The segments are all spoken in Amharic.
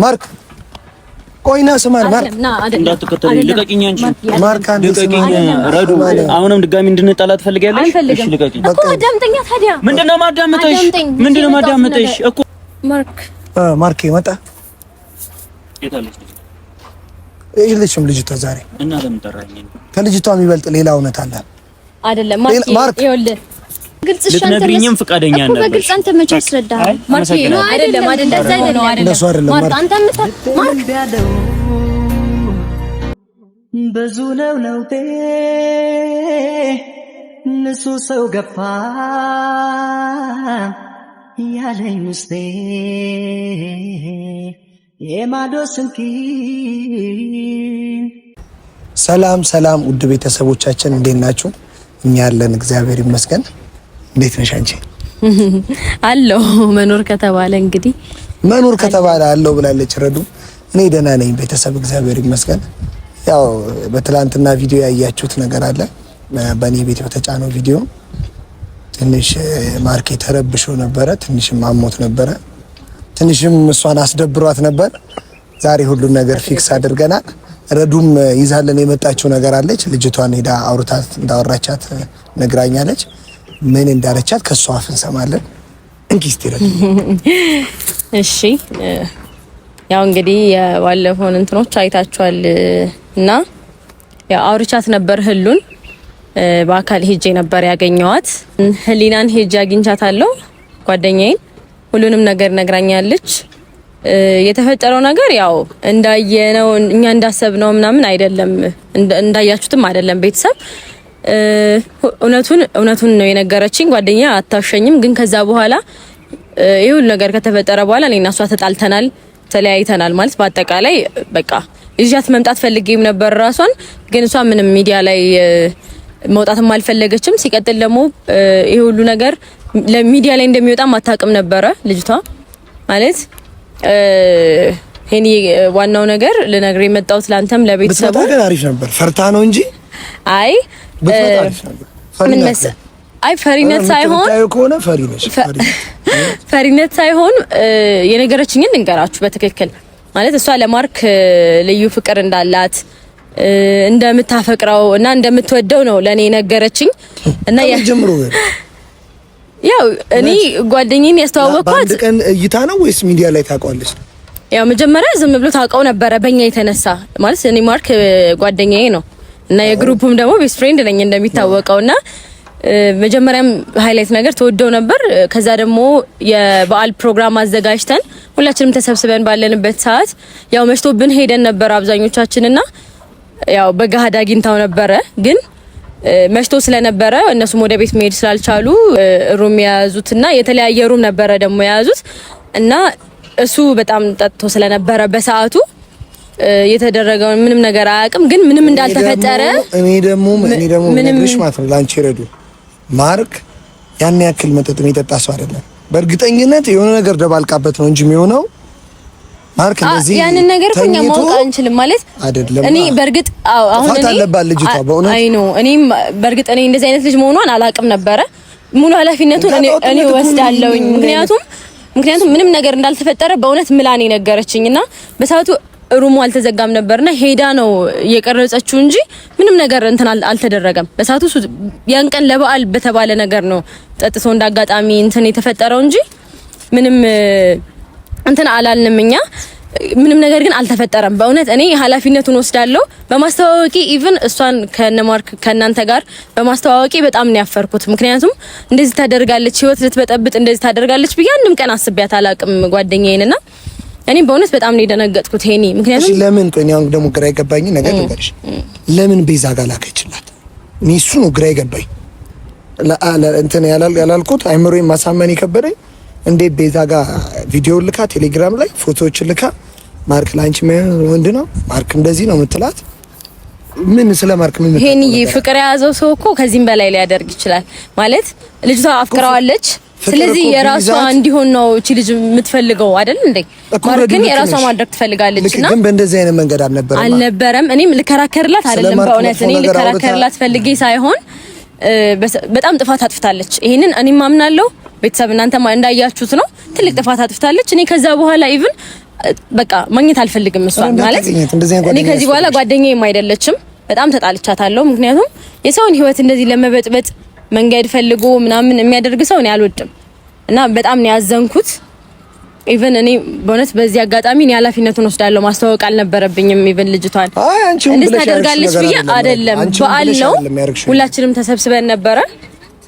ማርክ ቆይና ስማን ማርክ እንዳትከተለኝ ልቀቂኝ አንቺ ማርክ አንዴ ልቀቂኝ ረዱ አሁንም ድጋሚ እንድንጣላ ትፈልጊያለሽ እሺ ልቀቂኝ እኮ አዳምጠኛ ታዲያ ምንድነው ማዳምጠሽ እኮ ማርክ መጣ የታለች ይልሽም ልጅቷ ዛሬ እና ለምን ጠራኝ ከልጅቷ የሚበልጥ ሌላ እውነት አለ አይደለም ማርክ ይኸውልህ ግልጽ ልትነግሪኝም ፍቃደኛ ነበር እኮ በግልጽ አንተ መቼ አስረዳኸኝ ማርክ ነው አይደለም ማርክ አንተ ማርክ ብዙ ነው ለውጤ ንሱ ሰው ገፋ ያለኝ ውስጤ የማዶ ስንኪ ሰላም ውድ ቤተሰቦቻችን እንዴት ናችሁ? እኛ ያለን እግዚአብሔር ይመስገን። እንዴት ነሽ አንቺ? አለው መኖር ከተባለ እንግዲህ መኖር ከተባለ አለው ብላለች ረዱ። እኔ ደህና ነኝ ቤተሰብ እግዚአብሔር ይመስገን። ያው በትላንትና ቪዲዮ ያያችሁት ነገር አለ። በእኔ ቤት በተጫነው ቪዲዮ ትንሽ ማርኬ ተረብሾ ነበረ፣ ትንሽም አሞት ነበረ፣ ትንሽም እሷን አስደብሯት ነበር። ዛሬ ሁሉን ነገር ፊክስ አድርገናል። ረዱም ይዛለን የመጣችው ነገር አለች። ልጅቷን ሄዳ አውርታት እንዳወራቻት ነግራኛለች። ምን እንዳለቻት ከሷ አፍ እንሰማለን። እንኪስቲ ረዱ። እሺ ያው እንግዲህ የባለፈውን እንትኖች አይታችኋል እና ያው አውርቻት ነበር ህሉን በአካል ሄጄ ነበር ያገኘዋት። ህሊናን ሄጄ አግኝቻታለሁ ጓደኛዬን። ሁሉንም ነገር ነግራኛለች። የተፈጠረው ነገር ያው እንዳየነው እኛ እንዳሰብነው ምናምን አይደለም፣ እንዳያችሁትም አይደለም። ቤተሰብ እውነቱን ነው የነገረችኝ። ጓደኛ አታሸኝም። ግን ከዛ በኋላ ይሁን ነገር ከተፈጠረ በኋላ እኔና እሷ ተጣልተናል፣ ተለያይተናል። ማለት በአጠቃላይ በቃ ይዣት መምጣት ፈልጌም ነበር ራሷን። ግን እሷ ምንም ሚዲያ ላይ መውጣትም አልፈለገችም። ሲቀጥል ደግሞ ይሄ ሁሉ ነገር ለሚዲያ ላይ እንደሚወጣም አታውቅም ነበረ ልጅቷ ማለት ሄኒ። ዋናው ነገር ልነግር የመጣሁት ላንተም ለቤተሰቡ በጣም አሪፍ ነበር። ፈርታ ነው እንጂ አይ ምን መሰለህ፣ አይ ፈሪነት ሳይሆን ከሆነ ፈሪ ነሽ። ፈሪነት ሳይሆን የነገረችኝን ልንገራችሁ በትክክል ማለት እሷ ለማርክ ልዩ ፍቅር እንዳላት እንደምታፈቅረው እና እንደምትወደው ነው ለኔ ነገረችኝ። እና ያው እኔ ጓደኛዬን ያስተዋወቅኳት አንድ ቀን እይታ ነው ወይስ ሚዲያ ላይ ታውቀዋለች? ያው መጀመሪያ ዝም ብሎ ታውቀው ነበረ በእኛ የተነሳ ማለት እኔ ማርክ ጓደኛዬ ነው እና የግሩፕም ደግሞ ቤስት ፍሬንድ ነኝ እንደሚታወቀውና መጀመሪያም ሃይላይት ነገር ተወደው ነበር። ከዛ ደግሞ የበዓል ፕሮግራም አዘጋጅተን ሁላችንም ተሰብስበን ባለንበት ሰዓት ያው መሽቶብን ሄደን ነበር አብዛኞቻችንና ያው በጋሃድ አግኝታው ነበረ። ግን መሽቶ ስለነበረ እነሱም ወደ ቤት መሄድ ስላልቻሉ ሩም የያዙትና የተለያየ ሩም ነበረ ደግሞ የያዙት እና እሱ በጣም ጠጥቶ ስለነበረ በሰዓቱ የተደረገው ምንም ነገር አያውቅም። ግን ምንም እንዳልተፈጠረ እኔ ደግሞ ምንሽ ማለት ነው ላንቺ ረዱ ማርክ ያን ያክል መጠጥ የሚጠጣ ሰው አይደለም። በእርግጠኝነት የሆነ ነገር ደባልቃበት ነው እንጂ የሚሆነው ማርክ እንደዚህ ያንን ነገር እኛ ማወቅ አንችልም ማለት አይደለም። እኔ በርግጥ አሁን እኔ አለባት ልጅቷ በእውነት አይ ኖ እኔም በርግጥ እኔ እንደዚህ አይነት ልጅ መሆኗን አላውቅም ነበረ። ሙሉ ኃላፊነቱን እኔ ወስዳለሁኝ። ምክንያቱም ምንም ነገር እንዳልተፈጠረ በእውነት ምላኔ ነገረችኝና በሰዓቱ ሩሙ አልተዘጋም ነበርና ሄዳ ነው የቀረጸችው እንጂ ምንም ነገር እንትን አልተደረገም። በሰዓቱ ያን ቀን ለበዓል በተባለ ነገር ነው ጠጥቶ እንዳጋጣሚ እንትን የተፈጠረው እንጂ ምንም እንትን አላልንም እኛ። ምንም ነገር ግን አልተፈጠረም። በእውነት እኔ ኃላፊነቱን ወስዳለሁ። በማስተዋወቂ ኢቭን እሷን ከነማርክ ከናንተ ጋር በማስተዋወቂ በጣም ነው ያፈርኩት። ምክንያቱም እንደዚህ ታደርጋለች፣ ህይወት ልትበጠብጥ እንደዚህ ታደርጋለች ብዬ አንድም ቀን አስቤያት አላቅም ጓደኛዬንና እኔ በእውነት በጣም ነው የደነገጥኩት ሄኒ። ምክንያቱም ለምን ቆኛው ደግሞ ግራ የገባኝ ነገር ልንገርሽ። ለምን ቤዛ ጋር ላከችላት? እኔ እሱ ነው ግራ የገባኝ። እንትን ያላልኩት አይምሮዬን ማሳመን የከበደኝ እንዴት ቤዛ ጋር ቪዲዮ ልካ ቴሌግራም ላይ ፎቶዎች ልካ ማርክ ላንቺ ወንድ ነው ማርክ እንደዚህ ነው የምትላት ምን ስለ ማርክ ምን ሄኒ? ፍቅር የያዘው ሰው እኮ ከዚህም በላይ ሊያደርግ ይችላል ማለት ልጅቷ አፍቅራዋለች። ስለዚህ የራሷ እንዲሆን ነው እቺ ልጅ የምትፈልገው አይደል እንዴ? ማርክን የራሷ ማድረግ ትፈልጋለችና ግን በእንደዚህ አይነት መንገድ አልነበረም። እኔም ልከራከርላት አይደለም በእውነት እኔ ልከራከርላት ፈልጌ ሳይሆን በጣም ጥፋት አጥፍታለች። ይሄንን እኔም ማምናለሁ። ቤተሰብ እናንተ እንዳያችሁት ነው ትልቅ ጥፋት አጥፍታለች። እኔ ከዛ በኋላ ኢቭን በቃ ማግኘት አልፈልግም እሷን ማለት እኔ ከዚህ በኋላ ጓደኛዬም አይደለችም። በጣም ተጣልቻታለሁ። ምክንያቱም የሰውን ህይወት እንደዚህ ለመበጥበጥ መንገድ ፈልጎ ምናምን የሚያደርግ ሰው እኔ አልወድም እና በጣም ነው ያዘንኩት። ኢቭን እኔ በእውነት በዚህ አጋጣሚ እኔ ኃላፊነቱን ወስዳለሁ። ማስተዋወቅ አልነበረብኝም። ኢቭን ልጅቷን እንዴት ታደርጋለች ብዬ አይደለም። በዓል ነው ሁላችንም ተሰብስበን ነበረ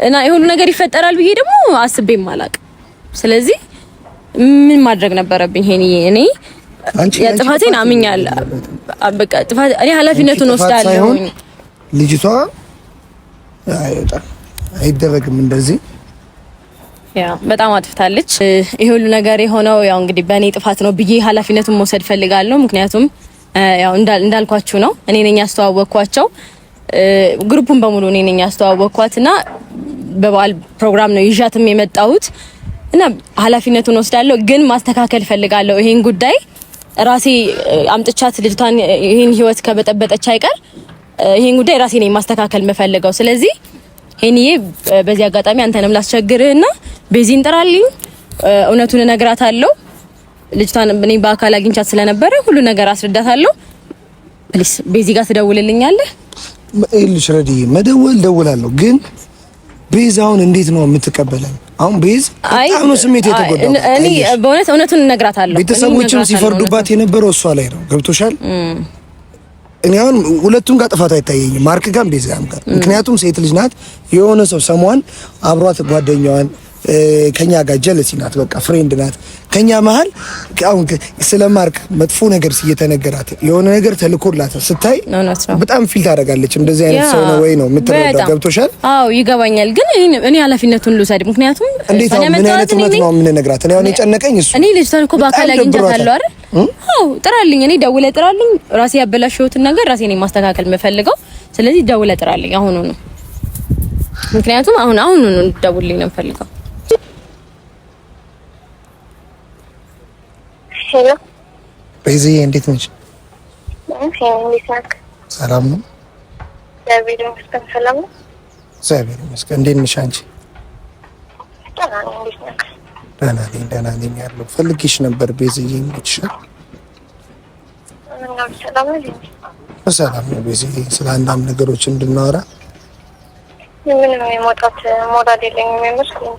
እና የሁሉ ነገር ይፈጠራል ብዬ ደግሞ አስቤም አላውቅም። ስለዚህ ምን ማድረግ ነበረብኝ? እኔ የጥፋቴን አምኛለሁ። በቃ ጥፋት እኔ ኃላፊነቱን ወስዳለሁ። ልጅቷ አይደረግም እንደዚህ ያ በጣም አጥፍታለች። ይሄ ሁሉ ነገር የሆነው ያው እንግዲህ በእኔ ጥፋት ነው ብዬ ኃላፊነቱን መውሰድ ፈልጋለሁ። ምክንያቱም ያው እንዳልኳችሁ ነው እኔ ነኝ ያስተዋወቅኳቸው። ግሩፑን በሙሉ እኔ ነኝ ያስተዋወቅኳትና በበዓል ፕሮግራም ነው ይዣትም የመጣሁት እና ኃላፊነቱን ወስዳለሁ። ግን ማስተካከል ፈልጋለሁ ይሄን ጉዳይ ራሴ አምጥቻት ልጅቷን ይሄን ህይወት ከበጠበጠች አይቀር ይሄን ጉዳይ ራሴ ነኝ ማስተካከል መፈልገው። ስለዚህ ሄኒዬ በዚህ አጋጣሚ አንተንም ላስቸግርህና ቤዚን ጥራልኝ፣ እውነቱን እነግራታለሁ። ልጅቷን እኔ በአካል አግኝቻት ስለነበረ ሁሉ ነገር አስረዳታለሁ። ፕሊስ ቤዚ ጋር ትደውልልኛለህ? እልሽ ረዲ መደወል ደውላለሁ፣ ግን ቤዛውን እንዴት ነው የምትቀበለን? አሁን ቤዝ በጣም ነው ስሜት የተጎዳው። እኔ በእውነት እውነቱን እነግራታለሁ። ቤተሰቦችም ሲፈርዱባት የነበረው እሷ ላይ ነው። ገብቶሻል? እኔ አሁን ሁለቱም ጋር ጥፋት አይታየኝም፣ ማርክ ጋር ቤዛ ጋር። ምክንያቱም ሴት ልጅ ናት። የሆነ ሰው ሰሟን አብሯት ጓደኛዋን ከኛ ጋር ጀለሲ ናት፣ በቃ ፍሬንድ ናት። ከኛ መሀል አሁን ስለ ማርክ መጥፎ ነገር እየተነገራት የሆነ ነገር ተልኮላት ስታይ በጣም ፊል ታደርጋለች። እንደዚህ አይነት ሰው ነው ወይ ነው የምትረዳው? ገብቶሻል? አዎ ይገባኛል። ግን እኔ ኃላፊነቱን ልውሰድ። ምክንያቱም እንዴት ነው ምን አይነት እውነት ነው የምንነግራት? እኔ አሁን የጨነቀኝ እሱ እኔ ልጅቷን እኮ በአካል አግኝቻታለሁ አይደል? አዎ ጥራልኝ። እኔ ደውለህ ጥራልኝ። ራሴ ያበላሽሁትን ነገር ራሴ ነኝ ማስተካከል የምፈልገው። ስለዚህ ደውለህ ጥራልኝ አሁን ነው። ምክንያቱም አሁን ነው ደውልልኝ ነው የምፈልገው። ሄሎ ቤዚ እንዴት ነሽ? ሰላም ነው? እግዚአብሔር ይመስገን ሰላም ነው። እግዚአብሔር ይመስገን። እንዴት ነሽ አንቺ? ደህና ነኝ ያለው ፈልጌሽ ነበር ቤዚዬ። እንዴትሽ? ሰላም ነው ቤዚዬ። ስለ አንዳንድ ነገሮች እንድናወራ። ምን ነው የመውጣት ሞራል የለኝም የሚመስለኝ።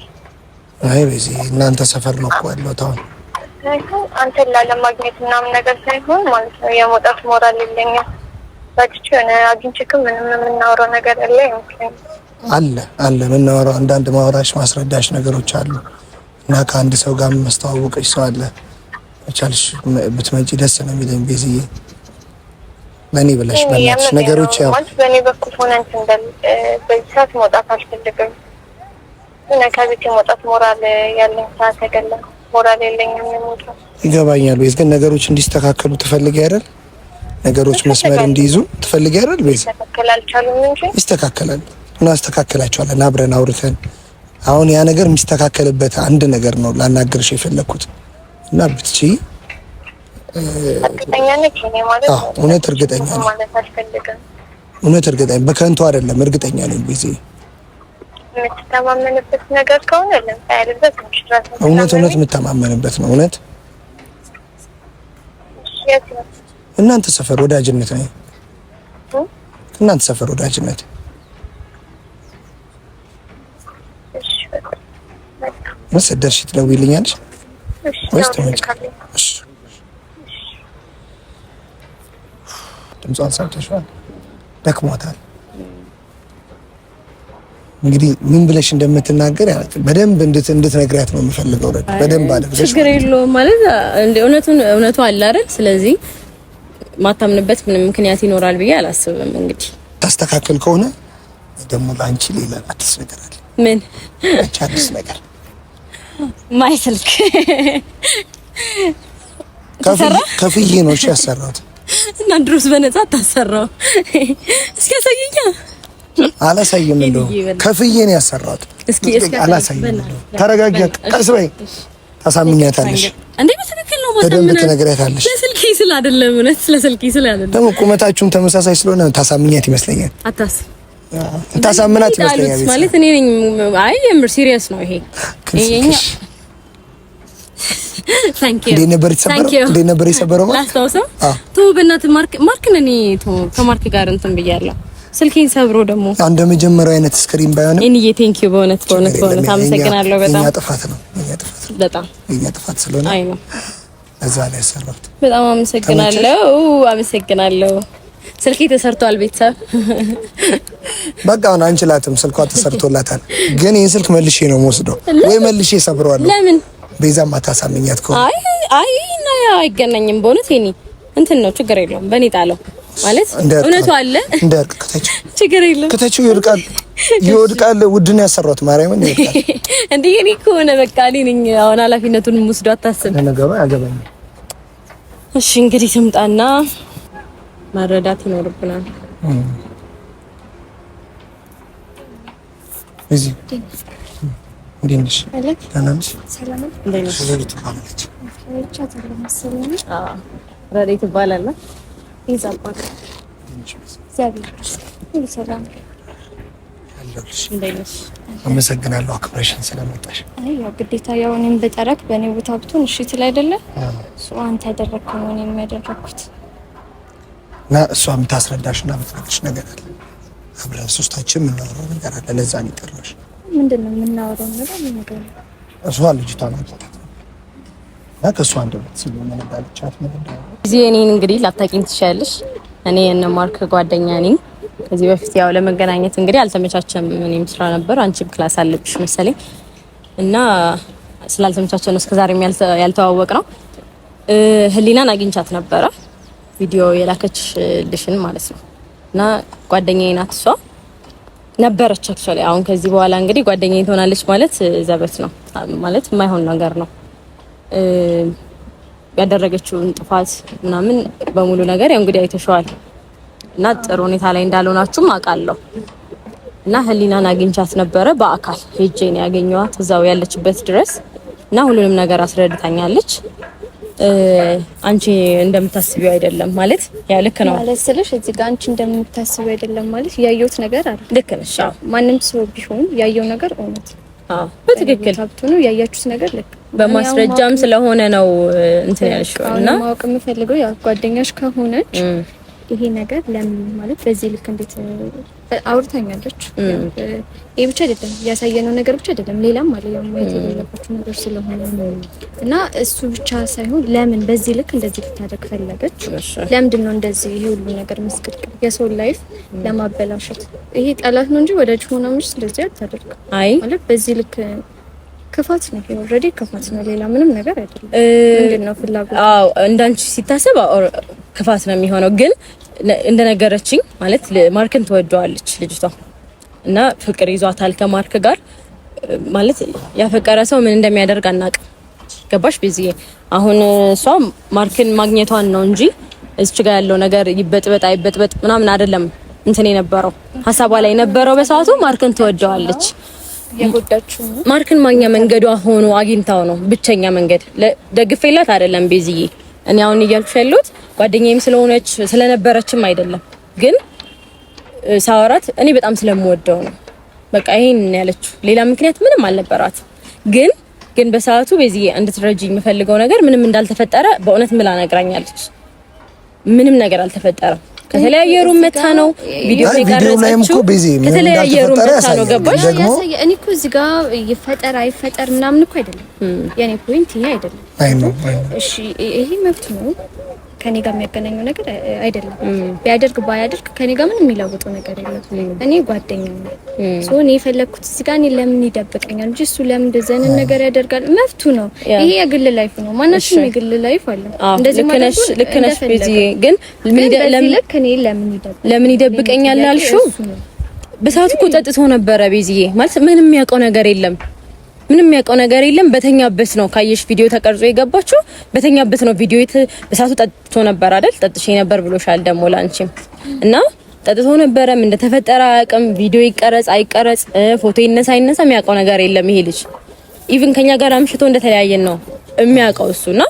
አይ ቤዚዬ እናንተ ሰፈር ነው እኮ ያለው ታውን አንተን ላለማግኘት ምናምን ነገር ሳይሆን ማለት ነው የመውጣት ሞራል የለኝም። ባጭቹ እኔ አግኝቼክም ምንም የምናወራው ነገር የለም። አለ የምናወራው አንዳንድ ማውራሽ ማስረዳሽ ነገሮች አሉ እና ከአንድ ሰው ጋር ማስተዋወቅሽ ሰው አለ። እቻልሽ ብትመጪ ደስ ነው የሚለኝ ቤዚዬ። ለኔ ብለሽ በእናትሽ ነገሮች ያው በእኔ በኩል ሆነ እንትን በዚህ ሰዓት መውጣት አልፈልግም። እኔ ከቤት መውጣት ሞራል ያለኝ ሰዓት አይደለም። ሞራል የለኝም የምወጣው። ይገባኛል። ቤዝ ግን ነገሮች እንዲስተካከሉ ትፈልጊ አይደል? ነገሮች መስመር እንዲይዙ ትፈልጊ አይደል? ቤዝ ይስተካከላልቻሉም እንጂ ይስተካከላል። እናስተካክላቸዋለን አብረን አውርተን። አሁን ያ ነገር የሚስተካከልበት አንድ ነገር ነው ላናገርሽ የፈለኩት እና ብትቺ እርግጠኛ ነኝ እኔ ማለት ነው። እውነት እርግጠኛ ነኝ ማለት አልፈልግም። እውነት እርግጠኛ በከንቱ አይደለም፣ እርግጠኛ ነኝ ቤዚ። የምትተማመንበት ነገር ከሆነ ለምሳሌበት እንሽራታ እውነት የምትተማመንበት ነው። እውነት እናንተ ሰፈር ወዳጅነት ነው። እናንተ ሰፈር ወዳጅነት መሰደርሽ ትደውይልኛለሽ ወይስ ትመጪ? እሺ ድምጿን ሰምተሽዋል? ደክሞታል። እንግዲህ ምን ብለሽ እንደምትናገር በደንብ እንድትነግሪያት ነው የምፈልገው። በደንብ አድርገሽ ችግር የለውም ማለት እውነቱ አለ አይደል? ስለዚህ ማታምንበት ምንም ምክንያት ይኖራል ብዬ አላስብም። እንግዲህ ታስተካክል ከሆነ ደግሞ ለአንቺ ሌላ አዲስ ነገር አለ። ምን አዲስ ነገር? ማይ ስልክ ከፍዬ ነው እሺ ያሰራሁት። እና ድሮስ በነፃ ታሰራው? እስኪ ያሳየኛ። አላሳየም እንደው ከፍዬ ነው ያሰራሁት። እስኪ አላሳየም። ተረጋጊ፣ ቀስ በይ። ታሳምኛታለሽ እንዴ? በትክክል ነው ማለት በደንብ ትነግሪያታለሽ። ለስልኪ ስለ አይደለም እውነት ስለስልኪ ስለ አይደለም። ደግሞ ቁመታችሁም ተመሳሳይ ስለሆነ ታሳምኛት ይመስለኛል። አታስብ ታሳምናት ይመስለኛል ማለት እኔ ነኝ። አይ የምር ሲሪየስ ነው ይሄ። ታንክ ዩ እንዴት ነበር የሰበረው? ላስታውሰው ተው በእናትህ ማርክን እኔ ከማርክ ጋር እንትን ብያለሁ። ስልኬን ሰብሮ ደግሞ አንድ መጀመሪያው አይነት ስክሪን ባይሆንም እኔ ቴንክ ዩ በእውነት አመሰግናለሁ። በጣም የኛ ጥፋት ነው በጣም የኛ ጥፋት ስለሆነ አይ ነው እዛ ላይ ያሰራሁት። በጣም አመሰግናለሁ። ስልኬ ተሰርቷል ቤተሰብ። በቃ አሁን አንችላትም፣ ስልኳ ተሰርቶላታል። ግን ይሄን ስልክ መልሼ ነው የምወስደው ወይ መልሼ ሰብረዋለሁ። ለምን ቤዛም አታሳምኛት ከሆነ እና አይገናኝም። በእውነት የኔ እንትን ነው ችግር የለውም። በእኔ ጣለው ማለት እውነቱ አለ እንደርቅ ከተች ችግር የለም። ከተች ይወድቃል። ውድን ያሰራሁት ማርያምን ይወድቃል። እንዴ እኔ ከሆነ በቃ እኔ ነኝ አሁን ኃላፊነቱን ሙስዶ አታስብ። ነገሩ ያገባኝ። እሺ እንግዲህ ትምጣና መረዳት ይኖርብናል። እዚህ እንዴንሽ ታናንሽ ሰላም እንዴንሽ ረዲት ይባላል። ይዛባክ ሰላም እንዴንሽ አመሰግናለሁ አክብረሽን ስለመጣሽ። አይ ያው ግዴታ ያው እኔም በጠረክ በእኔ ቦታ ብትሆን እሺ ትል አይደለ? እሱ አንተ ያደረግከው ነው እኔም ያደረኩት እና እሷ የምታስረዳሽና የምትነግርሽ ነገር አለ። አብረን ሶስታችን የምናወራው ነገር አለ። ለዛ ነው የጠራሽ። ምንድን ነው የምናወራው ነገር? እሷ ልጅቷ ናት እና ከእሷ አንደበት ስለሆነ እንዳለቻት ነው ጊዜ እኔን እንግዲህ ላታውቂኝ ትችያለሽ። እኔ የእነ ማርክ ጓደኛ ነኝ። ከዚህ በፊት ያው ለመገናኘት እንግዲህ አልተመቻቸም። እኔም ስራ ነበር፣ አንቺም ክላስ አለብሽ መሰለኝ እና ስላልተመቻቸን እስከዛሬም ያልተዋወቅ ነው። ህሊናን አግኝቻት ነበረ ቪዲዮ የላከችልሽን ማለት ነው። እና ጓደኛዬ ናት እሷ ነበረች አክቹአሊ። አሁን ከዚህ በኋላ እንግዲህ ጓደኛዬ ትሆናለች ማለት ዘበት ነው ማለት የማይሆን ነገር ነው። ያደረገችውን ጥፋት ምናምን በሙሉ ነገር ያው እንግዲህ አይተሽዋል። እና ጥሩ ሁኔታ ላይ እንዳልሆናችሁም አውቃለሁ። እና ህሊናን አግኝቻት ነበረ በአካል ሄጄ ነው ያገኘኋት እዛው ያለችበት ድረስ እና ሁሉንም ነገር አስረድታኛለች። አንቺ እንደምታስቢው አይደለም ማለት ያ ልክ ነው ማለት ስለሽ እዚህ ጋር አንቺ እንደምታስቢው አይደለም ማለት ያየሁት ነገር አለ። ልክ ነሽ። ማንም ሰው ቢሆን ያየው ነገር እውነት በትክክል ነው። ያያችሁት ነገር ልክ በማስረጃም ስለሆነ ነው እንትን ያልሽው። እና ማወቅ የምፈልገው ያው ጓደኛሽ ከሆነች ይሄ ነገር ለምን ማለት በዚህ ልክ እንዴት አውርታኛለች። ይሄ ብቻ አይደለም ያሳየነው ነገር ብቻ አይደለም፣ ሌላም አለ ያው ማየት የሌለባችሁ ነገር ስለሆነ እና እሱ ብቻ ሳይሆን ለምን በዚህ ልክ እንደዚህ ልታደርግ ፈለገች? ለምንድን ነው እንደዚህ ይሄ ሁሉ ነገር መስቀልቅል የሰው ላይፍ ለማበላሸት? ይሄ ጠላት ነው እንጂ ወዳጅ ሆና ምንጭ እንደዚህ አታደርግ። አይ ማለት በዚህ ልክ ክፋት ነው። ኦልሬዲ ክፋት ነው፣ ሌላ ምንም ነገር አይደለም። ምንድነው ፍላጎት? አዎ እንዳንቺ ሲታሰብ ክፋት ነው የሚሆነው። ግን እንደነገረችኝ ማለት ማርክን ትወደዋለች ልጅቷ እና ፍቅር ይዟታል ከማርክ ጋር ማለት ያፈቀረ ሰው ምን እንደሚያደርግ አናውቅም። ገባሽ? በዚህ አሁን እሷ ማርክን ማግኘቷን ነው እንጂ እዚች ጋር ያለው ነገር ይበጥበጥ አይበጥበጥ ምናምን አይደለም እንትን የነበረው ሐሳቧ ላይ የነበረው በሰዓቱ ማርክን ትወደዋለች። የጎዳችሁ ማርክን ማግኛ መንገዷ ሆኖ አግኝታው ነው ብቸኛ መንገድ። ደግፌላት አይደለም ቤዝዬ እኔ አሁን እያልኩሽ ያለሁት ጓደኛዬም ስለሆነች ስለነበረችም አይደለም፣ ግን ሳወራት እኔ በጣም ስለምወደው ነው። በቃ ይሄን ያለችው ሌላ ምክንያት ምንም አልነበራት። ግን በሰዓቱ ቤዝዬ እንድትረጂኝ የምፈልገው ነገር ምንም እንዳልተፈጠረ በእውነት ምላ ነግራኛለች። ምንም ነገር አልተፈጠረም። ከተለያየ ሩም መታ ነው ቪዲዮ የቀረጸችው። ከተለያየ ሩም መታ ነው ገባሽ? እኔ እኮ እዚህ ጋር ይፈጠር አይፈጠር ምናምን እኮ አይደለም የኔ ፖይንት ይሄ አይደለም። እሺ ይሄ መብት ነው፣ ከኔ ጋር የሚያገናኘው ነገር አይደለም። ቢያደርግ ባያደርግ ከኔ ጋር ምንም የሚለውጠው ነገር የለም። እኔ ጓደኛው ነው ሶ እኔ የፈለኩት እዚህ ጋር እኔ ለምን ይደብቀኛል እንጂ እሱ ለምን እንደዚህ አይነት ነገር ያደርጋል? መብቱ ነው። ይሄ የግል ላይፍ ነው። ማናችንም የግል ላይፍ አለ። እንደዚህ ማለት ልክ ነሽ ቤዝዬ። ግን ለምን ይደብቀኛል አልሽው? በሰዓቱ እኮ ጠጥቶ ነበረ ቤዝዬ ማለት ምንም የሚያውቀው ነገር የለም። ምንም የሚያውቀው ነገር የለም። በተኛበት ነው ካየሽ ቪዲዮ ተቀርጾ የገባችው በተኛበት ነው ቪዲዮ በሰዓቱ ጠጥቶ ነበር አይደል? ጠጥሼ ነበር ብሎሻል ደግሞ ላንቺም እና ጠጥቶ ነበረ። ምን እንደተፈጠረ አያውቅም። ቪዲዮ ይቀረጽ አይቀረጽ ፎቶ ይነሳ አይነሳ የሚያውቀው ነገር የለም ይሄ ልጅ። ኢቭን ከኛ ጋር አምሽቶ እንደተለያየን ነው የሚያውቀው እሱና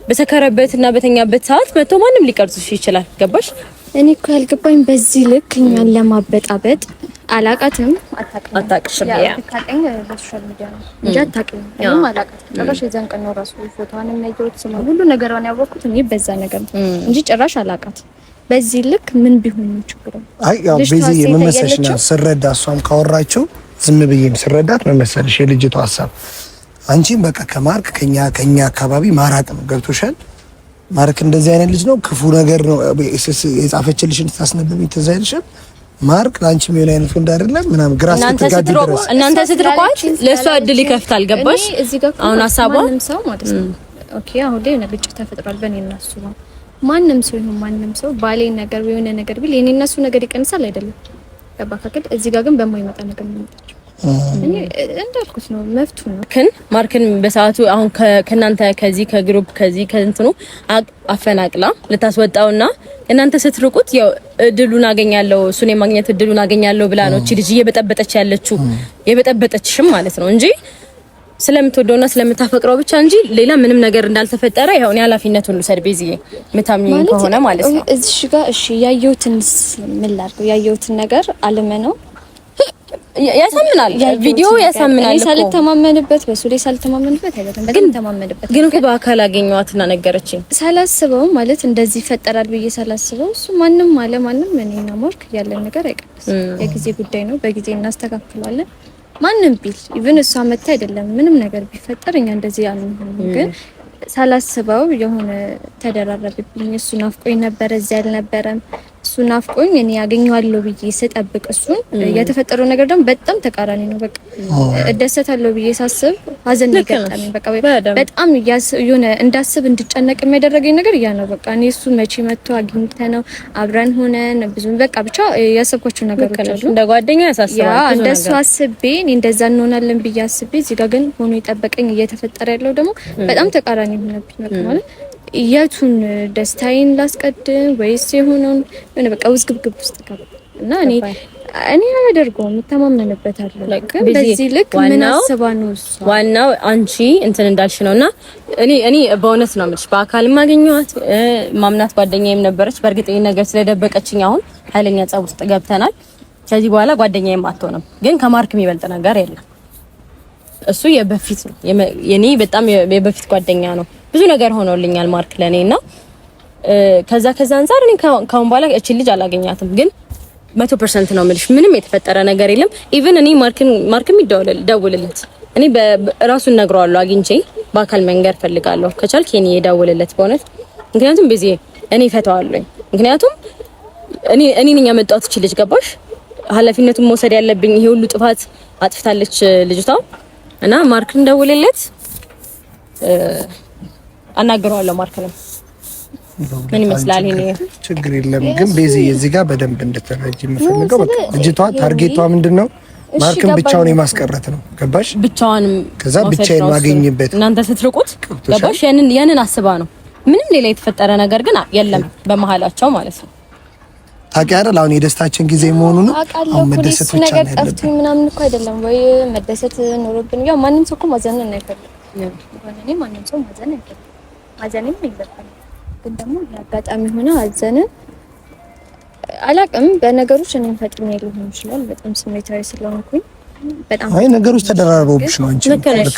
በሰከረበትና በተኛበት ሰዓት መጥቶ ማንም ሊቀርጽሽ ይችላል። ገባሽ? እኔ እኮ ያልገባኝ በዚህ ልክ እኛን ለማበጣበጥ አላቃትም አታውቅሽም። ያ ታቀኝ በሶሻል ሚዲያ ነው እንጂ አታውቅም። እኔም አላቃትም። ጭራሽ የዛን ቀን ነው ራሱ ፎቶዋን የሚያየሁት ስለ ሁሉ ነገሯን ያወቅኩት እኔ በዛ ነገር ነው እንጂ ጭራሽ አላቃትም። በዚህ ልክ ምን ቢሆን ነው ችግሩ? አይ ያው በዚህ የመመሰልሽና ስረዳ እሷም ካወራችሁ ዝም ብዬም ስረዳት መመሰልሽ የልጅቷ ሀሳብ አንቺም በቃ ከማርክ ከኛ አካባቢ ማራቅ ነው። ገብቶሻል? ማርክ እንደዚህ አይነት ልጅ ነው፣ ክፉ ነገር ነው የጻፈችልሽን ታስነበብኝ ትዝ አይልሽም? ማርክ ላንቺ የሚሆን አይነት ወንድ አይደለም ምናምን ግራ ስትጋጂ ድረስ እናንተ ስትርቋት ለእሷ እድል ይከፍታል። ገባሽ? አሁን ሀሳቧ ማንም ሰው ማለት ነው ኦኬ፣ አሁን ላይ የሆነ ግጭት ተፈጥሯል በእኔ እና እሱ ነው። ማንም ሰው ይሁን ማንም ሰው ባሌ ነገር የሆነ ነገር ቢል የኔ እና እሱ ነገር ይቀንሳል አይደለም? ገባ ካከል እዚህ ጋር ግን በማይመጣ ነገር ነው የምንጣቸው። እኔ እንዳልኩት ነው መፍቱ ነው። ግን ማርክን በሰዓቱ አሁን ከናንተ ከዚህ ከግሩፕ ከዚህ ከእንትኑ አፈናቅላ ልታስወጣውና እናንተ ስትርቁት ያው እድሉን አገኛለሁ እሱን የማግኘት እድሉን አገኛለሁ ብላ ነው እቺ ልጅ እየበጠበጠች ያለችው የበጠበጠችሽም ማለት ነው እንጂ ስለምትወደውና ስለምታፈቅረው ብቻ እንጂ ሌላ ምንም ነገር እንዳልተፈጠረ ይሄው ነው ኃላፊነቱን ልውሰድ በዚህ ምታምኚኝ ከሆነ ማለት ነው። እዚህ ጋር እሺ ያየሁትን ምን ላድርገው? ያየሁትን ነገር አለመ ነው ያሳምናል። ቪዲዮ ያሳምናል። ሳልተማመንበት በሱ ላይ ሳልተማመንበት አይደለም ግን ተማመንበት ግን እኮ በአካል አገኘኋትና ነገረችኝ። ሳላስበው ማለት እንደዚህ ይፈጠራል ብዬ ሳላስበው እሱ ማንም እኔና ማርክ ያለን ነገር አይቀርም። የጊዜ ጉዳይ ነው። በጊዜ እናስተካክላለን። ማንም ቢል ኢቭን እሷ መታ አይደለም ምንም ነገር ቢፈጠር እኛ እንደዚህ ያልነው ግን ሳላስበው የሆነ ተደራረብብኝ። እሱ ናፍቆኝ ነበር፣ እዚያ አልነበረም። እሱ ናፍቆኝ እኔ ያገኘዋለሁ ብዬ ስጠብቅ እሱን የተፈጠረው ነገር ደግሞ በጣም ተቃራኒ ነው። በቃ እደሰታለሁ ብዬ ሳስብ ሀዘን ይገጠመኝ። በቃ በጣም የሆነ እንዳስብ እንድጨነቅ የሚያደርገኝ ነገር ያ ነው። በቃ እኔ እሱ መቼ መጥቶ አግኝተነው አብረን ሆነን ብዙ በቃ ብቻ ያሰብኳቸው ነገሮች አሉ። እንደ ጓደኛ ያሳስባል። ያ እንደሱ አስቤ እኔ እንደዛ እንሆናለን ብዬ አስቤ እዚህ ጋር ግን ሆኖ የጠበቀኝ እየተፈጠረ ያለው ደግሞ በጣም ተቃራኒ ሆነብኝ ማለት የቱን ደስታዬን ላስቀድም ወይስ የሆነውን ምን በቃ ውዝግብግብ ውስጥ ገባ እና እኔ አያደርገውም እተማመንበታለሁ። ግን በዚህ ልክ ምን አስባ ነው እሷ? ዋናው አንቺ እንትን እንዳልሽ ነውና እኔ በእውነት ነው የምልሽ በአካል ማግኘት ማምናት ጓደኛዬም ነበረች። በእርግጥ ይሄን ነገር ስለደበቀችኝ አሁን ኃይለኛ ጸብ ውስጥ ገብተናል። ከዚህ በኋላ ጓደኛዬም አትሆንም። ግን ከማርክ የሚበልጥ ነገር የለም። እሱ የበፊት ነው የኔ በጣም የበፊት ጓደኛ ነው። ብዙ ነገር ሆኖልኛል ማርክ ለኔና ከዛ አንፃር እኔ ካሁን በኋላ እቺ ልጅ አላገኛትም። ግን 100% ነው የምልሽ ምንም የተፈጠረ ነገር የለም። ኢቭን እኔ ማርክም ይደውልለት እኔ በራሱን ነግረዋለሁ አግኝቼ በአካል መንገር ፈልጋለሁ። ከቻልክ የኔ ይደውልለት በእውነት ምክንያቱም በዚህ እኔ ፈታዋለሁ። ምክንያቱም እኔ ነኝ ያመጣሁት እቺ ልጅ ገባሽ? ኃላፊነቱን መውሰድ ያለብኝ ይሄ ሁሉ ጥፋት አጥፍታለች ልጅቷ እና ማርክን ደውልለት አናግረዋለሁ። ማርክ ነው ምን ይመስላል? ይሄ ችግር የለም ግን ቤዚ እዚህ ጋር በደንብ እንድትረጂ የምፈልገው በቃ ልጅቷ ታርጌቷ ምንድነው? ማርክን ብቻውን የማስቀረት ነው ገባሽ? ብቻውን ከዛ ብቻዬን ማገኝበት እናንተ ስትርቁት ገባሽ? ያንን አስባ ነው። ምንም ሌላ የተፈጠረ ነገር ግን የለም በመሃላቸው ማለት ነው። ታውቂያለሽ አሁን የደስታችን ጊዜ መሆኑን አሁን መደሰት ብቻ ነው ያለብን ምናምን እኮ አይደለም ወይ መደሰት ኖሮብን ያው ማንም ሰው እኮ ማዘን ነው አይፈልግም። እኔ ማንም ሰው ማዘን አይፈልግም። ማዘንም የለብንም ግን ደግሞ ያጋጣሚ ሆነ አዘነ አላቅም በነገሮች እኔም ፈጥኜ ሊሆን ይችላል። በጣም ስሜታዊ ስለሆንኩኝ በጣም አይ ነገሮች ተደራርበውብሽ ነው አንቺ ልክ ነሽ።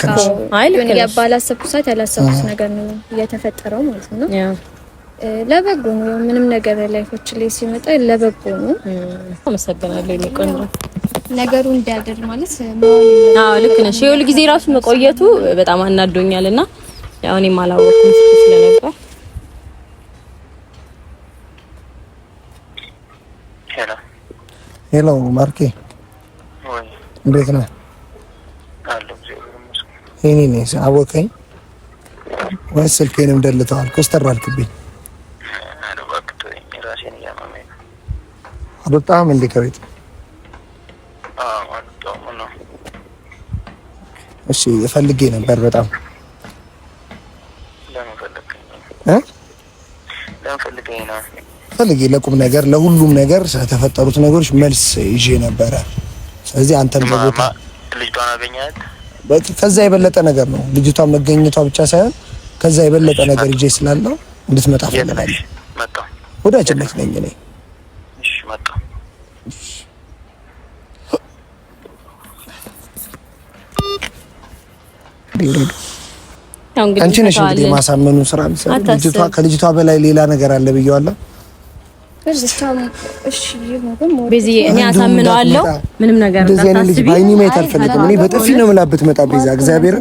አይ ልክ ነሽ። ባላሰብኩት ሰዓት ያላሰብኩት ነገር ነው የተፈጠረው ማለት ነው። ለበጎ ነው ምንም ነገር ላይፎች ላይ ሲመጣ ለበጎ ነው። አመሰግናለሁ የኔ ቆንጆ ነገሩ እንዲያደር ማለት አዎ ልክ ነሽ። የሁሉ ጊዜ ራሱ መቆየቱ በጣም አናዶኛልና ያው እኔም አላወቅኩም ስለነበር ሄሎ ማርኬ እንዴት ነህ? እኔ ነኝ አወቀኝ ወይስ ስልኬንም ደልተዋል? ኮስተር አልክብኝ። አልወጣም እንዴ ከቤት? እሺ ፈልጌ ነበር በጣም ፈልጌ ለቁም ነገር ለሁሉም ነገር ስለተፈጠሩት ነገሮች መልስ ይዤ ነበረ። ስለዚህ አንተም በቦታ ልጅቷን አገኛት። ከዛ የበለጠ ነገር ነው ልጅቷ መገኘቷ ብቻ ሳይሆን ከዛ የበለጠ ነገር ይዤ ስላለው እንድትመጣ ፈልጋለሁ። ወዳጅነት ነኝ እኔ መጣ። አንቺ ነሽ እንግዲህ ማሳመኑ ስራ ልጅቷ ከልጅቷ በላይ ሌላ ነገር አለ ብየዋለሁ። ቤዚ እኔ አሳምነዋለሁ ምንም ነገር እንዳታስቢ። ባይኒ ማየት አልፈልግም። እኔ በጥፊ ነው የምላበት መጣ ቤዛ እግዚአብሔር።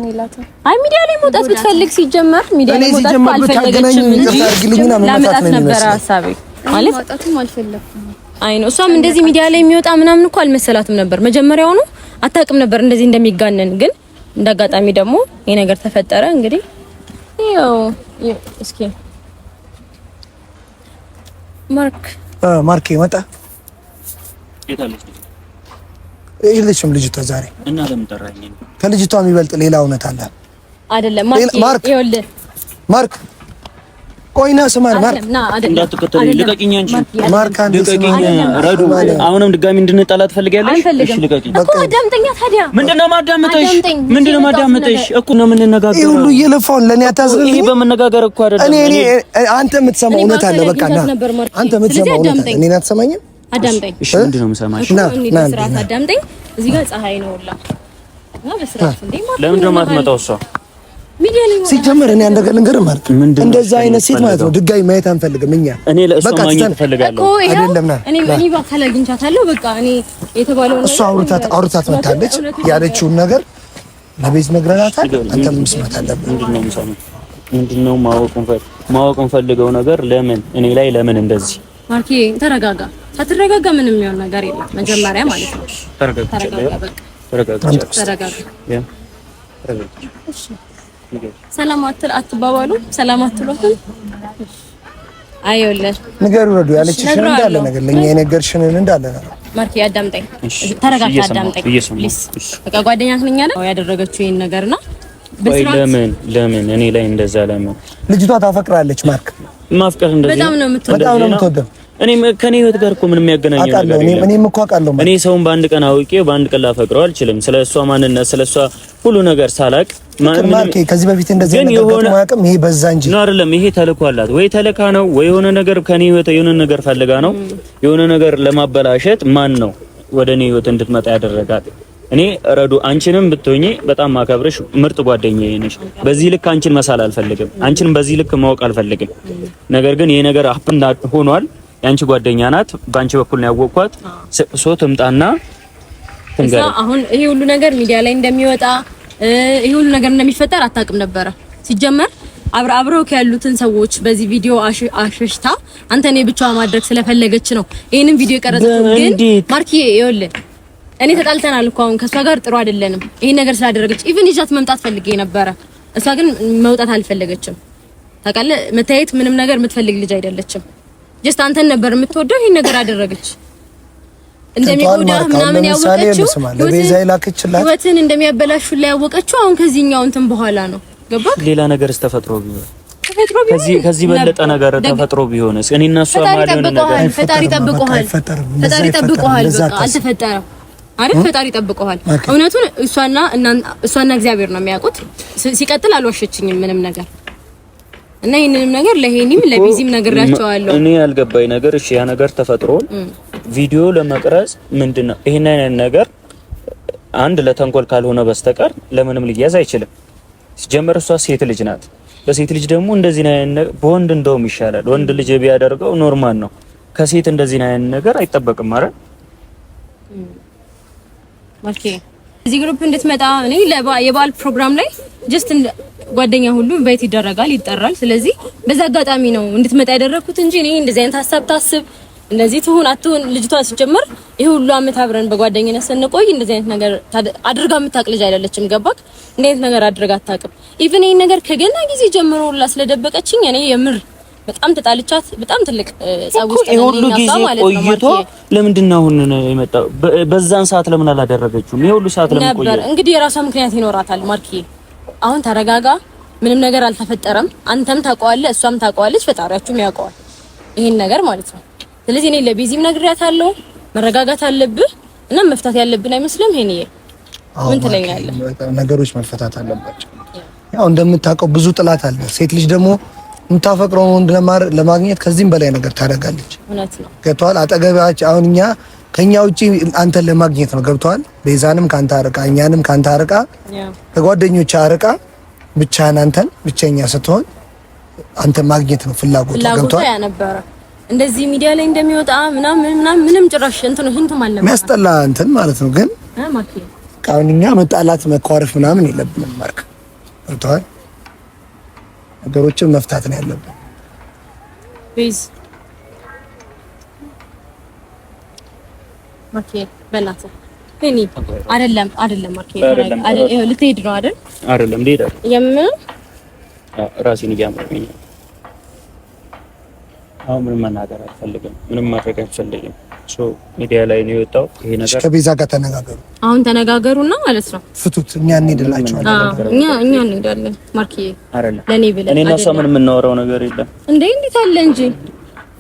አይ ሚዲያ ላይ መውጣት ብትፈልግ ሲጀመር ሚዲያ ላይ መውጣት አልፈልግም እንጂ ለማጣት ነበር ሐሳቤ ማለት ማጣትም አልፈልግም። አይ ነው እሷም እንደዚህ ሚዲያ ላይ የሚወጣ ምናምን እኮ አልመሰላትም ነበር መጀመሪያውኑ አታውቅም ነበር እንደዚህ እንደሚጋነን። ግን እንዳጋጣሚ ደግሞ ይሄ ነገር ተፈጠረ። እንግዲህ ያው እስኪ ማርኬ መጣ የለችም ልጅቷ ዛሬ እና ለምን ጠራኝ? ከልጅቷ የሚበልጥ ሌላ እውነት አለ አይደለም? ማርክ ይኸውልህ ማርክ ቆይና ስማን ማርክ እንዳትከተለኝ ልቀቂኝ። አንቺ ማርክ አንዴ ልቀቂኝ። ረዱ አሁንም ድጋሚ እንድንጣላ ትፈልጊያለሽ? እሺ ልቀቂኝ እኮ አዳምጠኛ። ታዲያ ምንድነው ማዳመጥሽ? ምንድነው ማዳመጥሽ? እኮ ነው የምንነጋገረው። ይሄ ሁሉ እየለፋው ለኔ አታዝርልኝ። ይሄ በመነጋገር እኮ አይደለም። እኔ አንተ የምትሰማው እውነት አለ። በቃ ና አንተ የምትሰማው እውነት አለ። እኔን አትሰማኝም? አዳምጠኝ። እሺ ምንድነው የምሰማሽ? ና በስርዓት አዳምጠኝ። እዚህ ጋር ፀሐይ ነው ሁላ እና በስርዓት እንዴ ማለት ለምንድነው የማትመጣው እሷ? ሲጀመር እኔ አንድ ነገር ልንገርህ ማለት እንደዛ አይነት ሴት ማለት ነው ድጋሚ ማየት አንፈልግም እኛ። እኔ ለእሷ ማግኘት እፈልጋለሁ አይደለም ና እኔ ባካል አግኝቻታለሁ። በቃ እኔ የተባለው እሷ አውርታት መታለች ያለችውን ነገር ለቤት ነግረናታል። አንተም መስማት አለብህ። ምንድነው ማወቅ እንፈልገው ነገር ለምን እኔ ላይ ለምን እንደዚህ? ማርኬ ተረጋጋ። ሳትረጋጋ ምንም የሚሆን ነገር የለም። መጀመሪያ ማለት ነው ተረጋጋ። ሰላም አትባባሉ። ሰላም አትሉትም? አይወለድ ንገሩ ረዱ ያለችሽን እንዳለ ነገር ለኛ የነገርሽንን እንዳለ ነገር ማርኬ አዳምጠኝ። ተረጋጋ አዳምጠኝ ፕሊዝ። በቃ ጓደኛህ ነኝ አይደል ያደረገችው ይሄን ነገርና ለምን እኔ ላይ እንደዛ ለምን? ልጅቷ ታፈቅራለች ማርክ። ማፍቀር እንደዚህ በጣም ነው የምትወደው። እኔ ከኔ ህይወት ጋር እኮ ምንም የሚያገናኘው ነገር የለም። እኔም እኮ አውቃለሁ። እኔ ሰውን በአንድ ቀን አውቄ በአንድ ቀን ላፈቅረው አልችልም። ስለሷ ማንነት ስለሷ ሁሉ ነገር ሳላቅ ማርኬ ከዚህ በፊት እንደዚህ ነገር ማያውቅም። ይሄ በዛ እንጂ ነው አይደለም። ይሄ ተልኮ አላት ወይ ተልካ ነው ወይ የሆነ ነገር ከኔ ህይወት የሆነ ነገር ፈልጋ ነው የሆነ ነገር ለማበላሸት ማን ነው ወደ እኔ ህይወት እንድትመጣ ያደረጋት? እኔ ረዱ አንቺንም ብትሆኚ በጣም ማከብርሽ ምርጥ ጓደኛዬ ነሽ። በዚህ ልክ አንቺን መሳል አልፈልግም። አንቺን በዚህ ልክ ማወቅ አልፈልግም። ነገር ግን ይሄ ነገር አፕን ሆኗል። ያንቺ ጓደኛ ናት። ባንቺ በኩል ነው ያወቅኳት። ሶ ትምጣና ትንገር። አሁን ይሄ ሁሉ ነገር ሚዲያ ላይ እንደሚወጣ ይሄ ሁሉ ነገር እንደሚፈጠር አታውቅም ነበረ። ሲጀመር አብረው ያሉትን ሰዎች በዚህ ቪዲዮ አሸሽታ አንተ እኔ ብቻዋ ማድረግ ስለፈለገች ነው ይሄንን ቪዲዮ የቀረጸችው። ግን ማርኪዬ ይኸውልህ እኔ ተጣልተናል እኮ አሁን ከሷ ጋር ጥሩ አይደለንም። ይሄን ነገር ስላደረገች ኢቭን ይዛት መምጣት ፈልጌ ነበረ። እሷ ግን መውጣት አልፈለገችም። ታውቃለህ መታየት ምንም ነገር የምትፈልግ ልጅ አይደለችም። ጀስት አንተን ነበር የምትወደው። ይሄን ነገር አደረገች። እንደሚጎዳ ምናምን ያወቀችው ለቤዛ ይላክችላት ህይወትን እንደሚያበላሹ ላይ ያወቀችው አሁን ከዚህኛው እንትን በኋላ ነው። ገባ? ሌላ ነገርስ ተፈጥሮ ቢሆን ከዚህ በለጠ ነገር ተፈጥሮ ቢሆንስ እኔና እሷ ማለት ነው። ፈጣሪ ጠብቆሃል። በቃ አልተፈጠረም አይደል? ፈጣሪ ጠብቆሃል። እውነቱን እሷና እግዚአብሔር ነው የሚያውቁት። ሲቀጥል አልዋሸችኝም ምንም ነገር እና ይሄንንም ነገር ለሄኒም ለቢዚም ነግራቸዋለሁ። እኔ ያልገባኝ ነገር እሺ ያ ነገር ተፈጥሮ ቪዲዮ ለመቅረጽ ምንድነው ይሄን አይነት ነገር አንድ ለተንኮል ካልሆነ በስተቀር ለምንም ሊያዝ አይችልም። ሲጀመር እሷ ሴት ልጅ ናት። በሴት ልጅ ደግሞ እንደዚህ አይነት በወንድ እንደውም ይሻላል። ወንድ ልጅ ቢያደርገው ኖርማል ነው። ከሴት እንደዚህ አይነት ነገር አይጠበቅም ማለት ኦኬ። እዚህ ግሩፕ እንድትመጣ እኔ የበዓል ፕሮግራም ላይ ጀስት ጓደኛ ሁሉ ኢንቫይት ይደረጋል ይጠራል። ስለዚህ በዛ አጋጣሚ ነው እንድትመጣ ያደረኩት እንጂ እኔ እንደዚህ አይነት ሐሳብ ታስብ እንደዚህ ትሁን አትሁን ልጅቷ ሲጀመር ይሄ ሁሉ አመት አብረን በጓደኝነት ስንቆይ እንደዚህ አይነት ነገር አድርጋ የምታውቅ ልጅ አይደለችም። ገባክ? እንደዚህ አይነት ነገር አድርጋ አታውቅም። ኢቭን ይሄን ነገር ከገና ጊዜ ጀምሮ ሁላ ስለደበቀችኝ እኔ የምር በጣም ተጣልቻት በጣም ትልቅ ጸብ ውስጥ ነው ሁሉ ጊዜ ቆይቶ ለምንድን ነው አሁን የመጣው? በዛን ሰዓት ለምን አላደረገችውም? ይሄ ሁሉ ሰዓት ለምን ቆየ? እንግዲህ የራሷ ምክንያት ይኖራታል። ማርኪ አሁን ተረጋጋ። ምንም ነገር አልተፈጠረም። አንተም ታውቀዋለህ፣ እሷም ታውቀዋለች፣ ፈጣሪያችሁም ያውቀዋል ይሄን ነገር ማለት ነው። ስለዚህ እኔ ለቤዚም ነግሬያታለሁ። መረጋጋት አለብህ እና መፍታት ያለብን አይመስልም? ሄኒዬ ምን ትለኛለህ? ነገሮች መፈታት አለባቸው። ያው እንደምታውቀው ብዙ ጥላት አለ። ሴት ልጅ ደግሞ የምታፈቅረውን ወንድ ለማግኘት ከዚህም በላይ ነገር ታደርጋለች። እውነት ነው። ገብቶሃል? አጠገባችን አሁን እኛ ከኛ ውጪ አንተን ለማግኘት ነው። ገብቶሃል? ቤዛንም ካንተ አርቃ እኛንም ካንተ አርቃ ከጓደኞች አርቃ ብቻህን አንተን ብቸኛ ስትሆን አንተ ማግኘት ነው ፍላጎቱ። ገብቶሃል? ያ ነበረ እንደዚህ ሚዲያ ላይ እንደሚወጣ ምንም ጭራሽ እንትን ህንቱም አለ የሚያስጠላ እንትን ማለት ነው። ግን አሁን እኛ መጣላት መኳረፍ ምናምን የለብንም። ማርክ ገብቶሃል? ነገሮችን መፍታት ነው ያለብን። ቤዝ ማርክ በእናትህ እኔ አይደለም ማርክ ልትሄድ ነው አይደል? አይደለም ልሄድ የምን ራሴን እያመመኝ ነው። አሁን ምንም መናገር አልፈልግም። ምንም ማድረግ አልፈልግም። ሚዲያ ላይ ነው የወጣው ይሄ ነገር። ከቤዛ ጋር ተነጋገሩ። አሁን ተነጋገሩና ማለት ነው ፍቱት። እኛ እንሄድላችኋለን። እኛ እንሄዳለን። ማርክዬ አይደለም ለኔ ብለህ እኔ እና እሷ ምንም የምናወራው ነገር የለም። እንዴት አለ እንጂ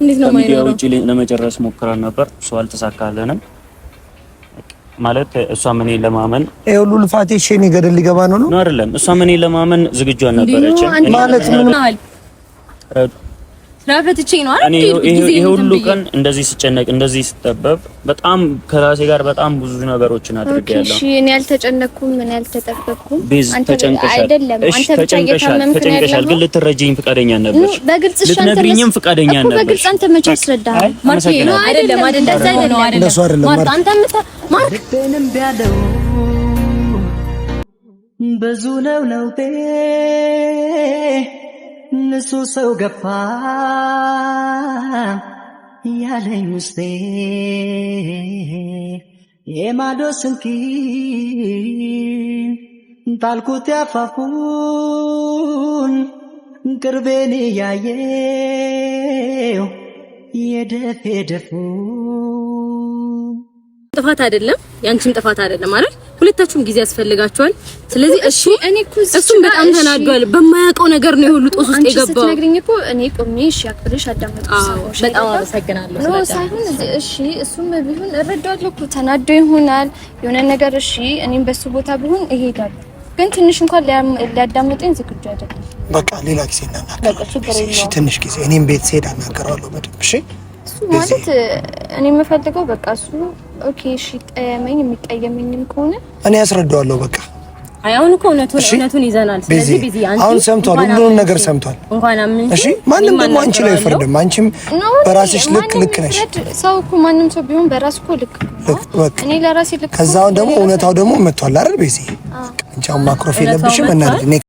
እንዴት ነው ሚዲያ ውጪ ለመጨረስ ሞክረን ነበር። እሷ አልተሳካለንም። ማለት እሷ ምን ለማመን ይሄ ሁሉ ልፋቴ ሸኔ ገደል ሊገባ ነው አይደለም። እሷ ምን ለማመን ዝግጁ አልነበረችም። ማለት ምን ራፈትቼ ነው አይደል? ይሄ ሁሉ ቀን እንደዚህ ሲጨነቅ እንደዚህ ሲጠበብ በጣም ከራሴ ጋር በጣም ብዙ ነገሮችን አድርጌያለሁ። እሺ እኔ ያልተጨነቅኩም ምን ያልተጠበቅኩም አንተ አይደለም አንተ ብቻ ተጨንቀሻል፣ ግን ልትረጂኝ ፈቃደኛ ነበርሽ። ልትነግሪኝም ፈቃደኛ ነበርሽ። በግልጽ አንተ መቼ አስረዳኸኝ? ማርክ ነው አይደለም ማርክንም ቢያለው ብዙ ነው ለውጤ ንሱ ሰው ገፋ ያለኝ ውስጤ የማዶ ስንኪ ጣልኩት ያፋፉን ቅርቤን ያየው የደፌ ደፉ ጥፋት አይደለም፣ ያንቺም ጥፋት አይደለም አይደል? ሁለታችሁም ጊዜ ያስፈልጋችኋል። ስለዚህ እሺ እኔ እኮ እሱም በጣም ተናዷል። በማያውቀው ነገር ነው ሁሉ ጦስ ውስጥ የገባው። አንቺ ስትነግሪኝ እኮ እኔ ቆሜ እሺ አክብሬሽ አዳመጥኩሽ። በጣም አመሰግናለሁ። ነው ሳይሆን እሺ እሱም ቢሆን እረዳለሁ እኮ ተናዶ ይሆናል የሆነ ነገር። እሺ እኔም በሱ ቦታ ቢሆን እሄዳለሁ፣ ግን ትንሽ እንኳን ሊያዳምጠኝ ዝግጁ አይደለም። በቃ ሌላ ጊዜ እናናገራለን። እሺ ትንሽ ጊዜ እኔም ቤት ስሄድ አናገራለሁ በደንብ። እሺ ማለት እኔ የምፈልገው በቃ እሱ ኦኬ እሺ ጠየመኝ የሚቀየመኝም ከሆነ እኔ ያስረዳዋለሁ። በቃ አሁን እኮ እውነቱን ይዘናል። ስለዚህ ቢዚ አሁን ሰምቷል፣ ሁሉንም ነገር ሰምቷል። እንኳን አምን እሺ ማንም ደግሞ አንቺ ላይ አይፈርድም። አንቺም በራስሽ ልክ ነሽ። ሰው እኮ ማንም ሰው ቢሆን በራሱ እኮ ልክ እኔ ለራሴ ልክ። ከዛው ደግሞ እውነታው ደግሞ መጥቷል አይደል? ቤዚ አንቺ አሁን ማክሮፍ የለብሽም እና